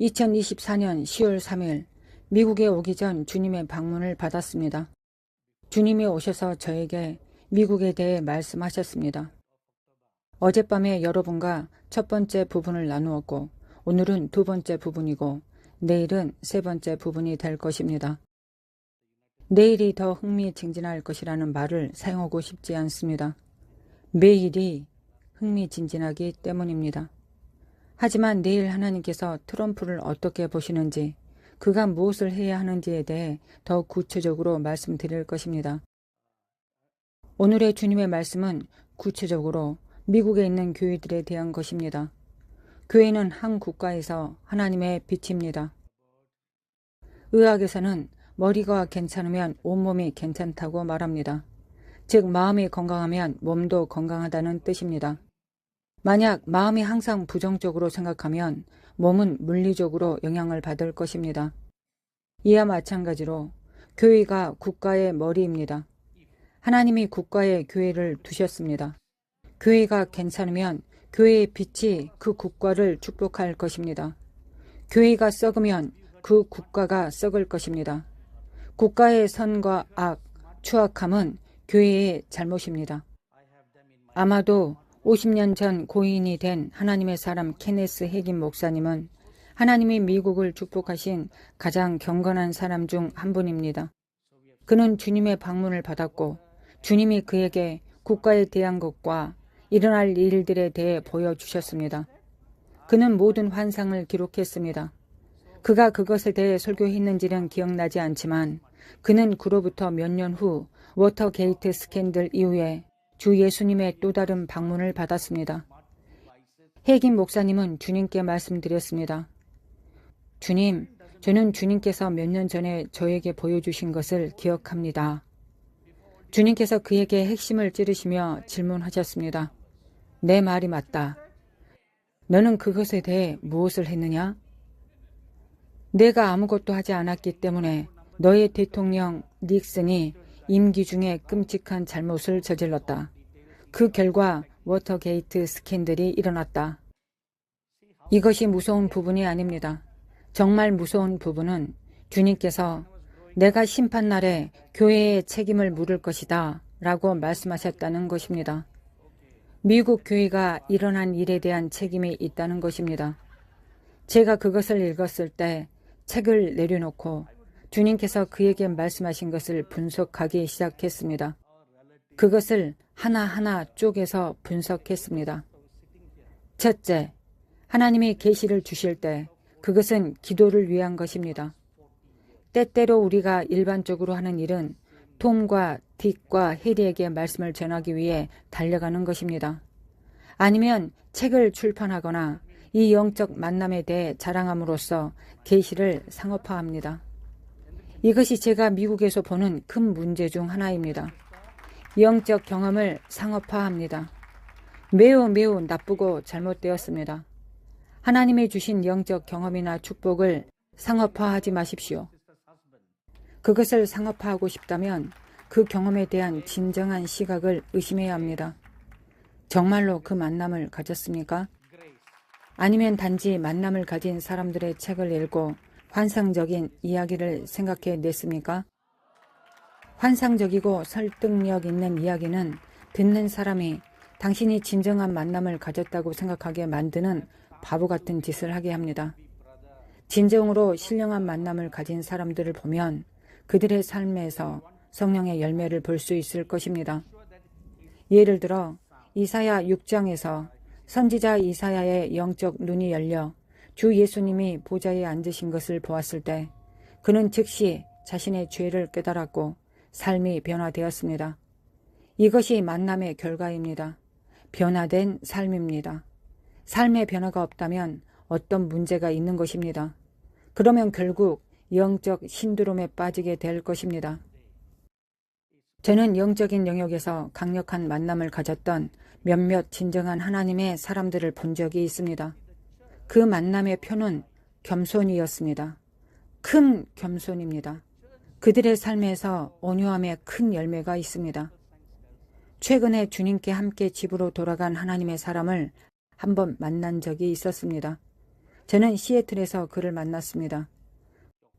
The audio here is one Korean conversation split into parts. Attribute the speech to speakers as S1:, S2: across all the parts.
S1: 2024년 10월 3일 미국에 오기 전 주님의 방문을 받았습니다. 주님이 오셔서 저에게 미국에 대해 말씀하셨습니다. 어젯밤에 여러분과 첫 번째 부분을 나누었고 오늘은 두 번째 부분이고 내일은 세 번째 부분이 될 것입니다. 내일이 더 흥미진진할 것이라는 말을 사용하고 싶지 않습니다. 매일이 흥미진진하기 때문입니다. 하지만 내일 하나님께서 트럼프를 어떻게 보시는지, 그가 무엇을 해야 하는지에 대해 더 구체적으로 말씀드릴 것입니다. 오늘의 주님의 말씀은 구체적으로 미국에 있는 교회들에 대한 것입니다. 교회는 한 국가에서 하나님의 빛입니다. 의학에서는 머리가 괜찮으면 온몸이 괜찮다고 말합니다. 즉 마음이 건강하면 몸도 건강하다는 뜻입니다. 만약 마음이 항상 부정적으로 생각하면 몸은 물리적으로 영향을 받을 것입니다. 이와 마찬가지로 교회가 국가의 머리입니다. 하나님이 국가에 교회를 두셨습니다. 교회가 괜찮으면 교회의 빛이 그 국가를 축복할 것입니다. 교회가 썩으면 그 국가가 썩을 것입니다. 국가의 선과 악, 추악함은 교회의 잘못입니다. 아마도 50년 전 고인이 된 하나님의 사람 케네스 해긴 목사님은 하나님이 미국을 축복하신 가장 경건한 사람 중 한 분입니다. 그는 주님의 방문을 받았고 주님이 그에게 국가에 대한 것과 일어날 일들에 대해 보여주셨습니다. 그는 모든 환상을 기록했습니다. 그가 그것에 대해 설교했는지는 기억나지 않지만 그는 그로부터 몇 년 후 워터게이트 스캔들 이후에 주 예수님의 또 다른 방문을 받았습니다. 해긴 목사님은 주님께 말씀드렸습니다. 주님, 저는 주님께서 몇 년 전에 저에게 보여주신 것을 기억합니다. 주님께서 그에게 핵심을 찌르시며 질문하셨습니다. 내 말이 맞다. 너는 그것에 대해 무엇을 했느냐? 내가 아무것도 하지 않았기 때문에 너의 대통령 닉슨이 임기 중에 끔찍한 잘못을 저질렀다. 그 결과 워터게이트 스캔들이 일어났다. 이것이 무서운 부분이 아닙니다. 정말 무서운 부분은 주님께서 내가 심판날에 교회의 책임을 물을 것이다 라고 말씀하셨다는 것입니다. 미국 교회가 일어난 일에 대한 책임이 있다는 것입니다. 제가 그것을 읽었을 때 책을 내려놓고 주님께서 그에게 말씀하신 것을 분석하기 시작했습니다. 그것을 하나하나 쪼개서 분석했습니다. 첫째, 하나님이 계시를 주실 때 그것은 기도를 위한 것입니다. 때때로 우리가 일반적으로 하는 일은 톰과 딕과 해리에게 말씀을 전하기 위해 달려가는 것입니다. 아니면 책을 출판하거나 이 영적 만남에 대해 자랑함으로써 계시를 상업화합니다. 이것이 제가 미국에서 보는 큰 문제 중 하나입니다. 영적 경험을 상업화합니다. 매우 나쁘고 잘못되었습니다. 하나님이 주신 영적 경험이나 축복을 상업화하지 마십시오. 그것을 상업화하고 싶다면 그 경험에 대한 진정한 시각을 의심해야 합니다. 정말로 그 만남을 가졌습니까? 아니면 단지 만남을 가진 사람들의 책을 읽고 환상적인 이야기를 생각해 냈습니까? 환상적이고 설득력 있는 이야기는 듣는 사람이 당신이 진정한 만남을 가졌다고 생각하게 만드는 바보 같은 짓을 하게 합니다. 진정으로 신령한 만남을 가진 사람들을 보면 그들의 삶에서 성령의 열매를 볼 수 있을 것입니다. 예를 들어 이사야 6장에서 선지자 이사야의 영적 눈이 열려 주 예수님이 보좌에 앉으신 것을 보았을 때 그는 즉시 자신의 죄를 깨달았고 삶이 변화되었습니다. 이것이 만남의 결과입니다. 변화된 삶입니다. 삶의 변화가 없다면 어떤 문제가 있는 것입니다. 그러면 결국 영적 신드롬에 빠지게 될 것입니다. 저는 영적인 영역에서 강력한 만남을 가졌던 몇몇 진정한 하나님의 사람들을 본 적이 있습니다. 그 만남의 표는 겸손이었습니다. 큰 겸손입니다. 그들의 삶에서 온유함의 큰 열매가 있습니다. 최근에 주님께 함께 집으로 돌아간 하나님의 사람을 한번 만난 적이 있었습니다. 저는 시애틀에서 그를 만났습니다.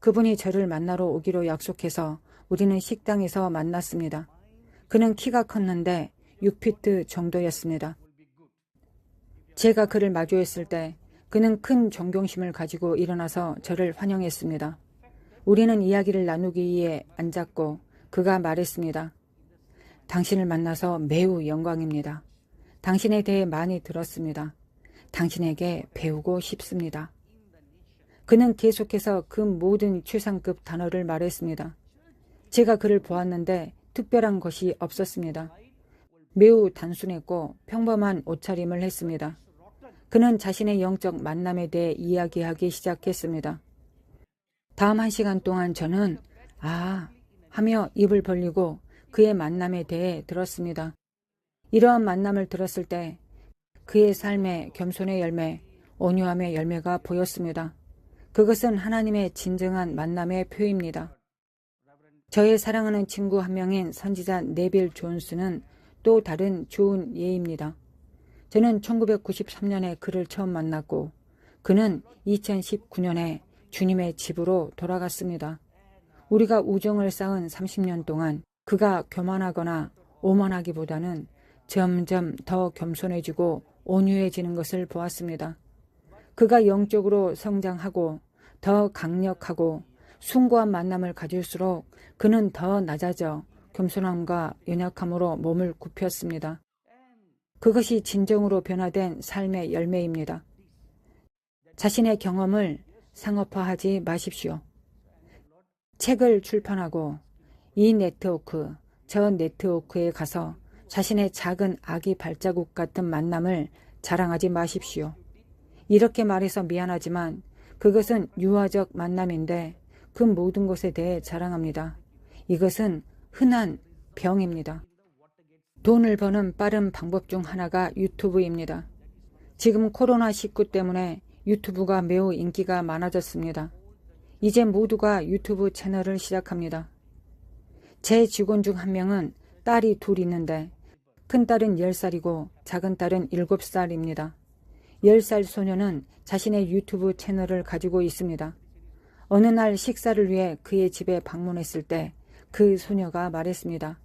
S1: 그분이 저를 만나러 오기로 약속해서 우리는 식당에서 만났습니다. 그는 키가 컸는데 6피트 정도였습니다. 제가 그를 마주했을 때 그는 큰 존경심을 가지고 일어나서 저를 환영했습니다. 우리는 이야기를 나누기 위해 앉았고 그가 말했습니다. 당신을 만나서 매우 영광입니다. 당신에 대해 많이 들었습니다. 당신에게 배우고 싶습니다. 그는 계속해서 그 모든 최상급 단어를 말했습니다. 제가 그를 보았는데 특별한 것이 없었습니다. 매우 단순했고 평범한 옷차림을 했습니다. 그는 자신의 영적 만남에 대해 이야기하기 시작했습니다. 다음 1시간 동안 저는 하며 입을 벌리고 그의 만남에 대해 들었습니다. 이러한 만남을 들었을 때 그의 삶의 겸손의 열매, 온유함의 열매가 보였습니다. 그것은 하나님의 진정한 만남의 표입니다. 저의 사랑하는 친구 한 명인 선지자 네빌 존스는 또 다른 좋은 예입니다. 저는 1993년에 그를 처음 만났고 그는 2019년에 주님의 집으로 돌아갔습니다. 우리가 우정을 쌓은 30년 동안 그가 교만하거나 오만하기보다는 점점 더 겸손해지고 온유해지는 것을 보았습니다. 그가 영적으로 성장하고 더 강력하고 숭고한 만남을 가질수록 그는 더 낮아져 겸손함과 연약함으로 몸을 굽혔습니다. 그것이 진정으로 변화된 삶의 열매입니다. 자신의 경험을 상업화하지 마십시오. 책을 출판하고 이 네트워크, 저 네트워크에 가서 자신의 작은 아기 발자국 같은 만남을 자랑하지 마십시오. 이렇게 말해서 미안하지만 그것은 유아적 만남인데 그 모든 것에 대해 자랑합니다. 이것은 흔한 병입니다. 돈을 버는 빠른 방법 중 하나가 유튜브입니다. 지금 코로나19 때문에 유튜브가 매우 인기가 많아졌습니다. 이제 모두가 유튜브 채널을 시작합니다. 제 직원 중 한 명은 딸이 둘 있는데 큰딸은 10살이고 작은딸은 7살입니다. 10살 소녀는 자신의 유튜브 채널을 가지고 있습니다. 어느 날 식사를 위해 그의 집에 방문했을 때 그 소녀가 말했습니다.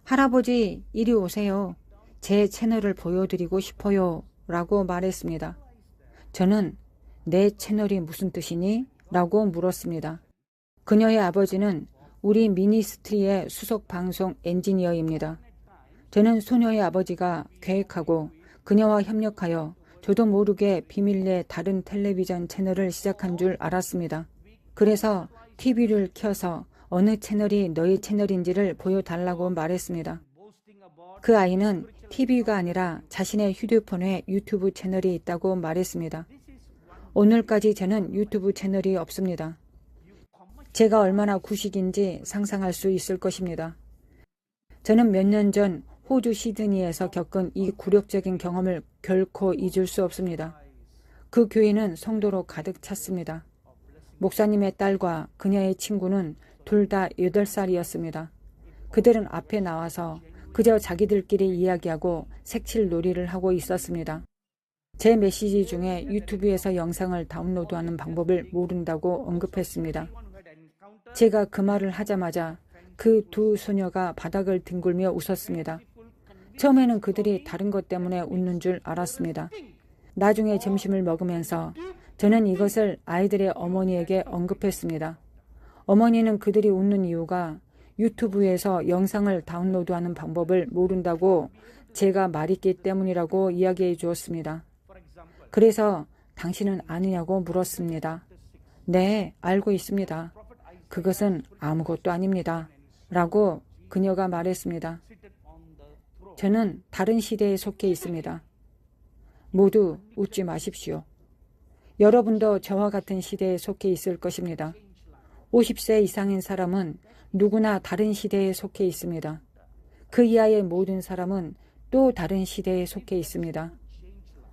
S1: 할아버지, 이리 오세요. 제 채널을 보여드리고 싶어요. 라고 말했습니다. 저는 내 채널이 무슨 뜻이니? 라고 물었습니다. 그녀의 아버지는 우리 미니스트리의 수석 방송 엔지니어입니다. 저는 소녀의 아버지가 계획하고 그녀와 협력하여 저도 모르게 비밀리에 다른 텔레비전 채널을 시작한 줄 알았습니다. 그래서 TV를 켜서 어느 채널이 너의 채널인지를 보여달라고 말했습니다. 그 아이는 TV가 아니라 자신의 휴대폰에 유튜브 채널이 있다고 말했습니다. 오늘까지 저는 유튜브 채널이 없습니다. 제가 얼마나 구식인지 상상할 수 있을 것입니다. 저는 몇 년 전 호주 시드니에서 겪은 이 굴욕적인 경험을 결코 잊을 수 없습니다. 그 교회는 성도로 가득 찼습니다. 목사님의 딸과 그녀의 친구는 둘 다 8살이었습니다. 그들은 앞에 나와서 그저 자기들끼리 이야기하고 색칠 놀이를 하고 있었습니다. 제 메시지 중에 유튜브에서 영상을 다운로드하는 방법을 모른다고 언급했습니다. 제가 그 말을 하자마자 그 두 소녀가 바닥을 뒹굴며 웃었습니다. 처음에는 그들이 다른 것 때문에 웃는 줄 알았습니다. 나중에 점심을 먹으면서 저는 이것을 아이들의 어머니에게 언급했습니다. 어머니는 그들이 웃는 이유가 유튜브에서 영상을 다운로드하는 방법을 모른다고 제가 말했기 때문이라고 이야기해 주었습니다. 그래서 당신은 아느냐고 물었습니다. 네, 알고 있습니다. 그것은 아무것도 아닙니다. 라고 그녀가 말했습니다. 저는 다른 시대에 속해 있습니다. 모두 웃지 마십시오. 여러분도 저와 같은 시대에 속해 있을 것입니다. 50세 이상인 사람은 누구나 다른 시대에 속해 있습니다. 그 이하의 모든 사람은 또 다른 시대에 속해 있습니다.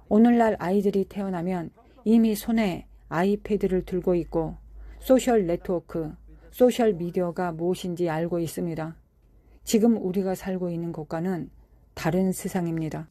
S1: 오늘날 아이들이 태어나면 이미 손에 아이패드를 들고 있고 소셜 네트워크, 소셜 미디어가 무엇인지 알고 있습니다. 지금 우리가 살고 있는 곳과는 다른 세상입니다.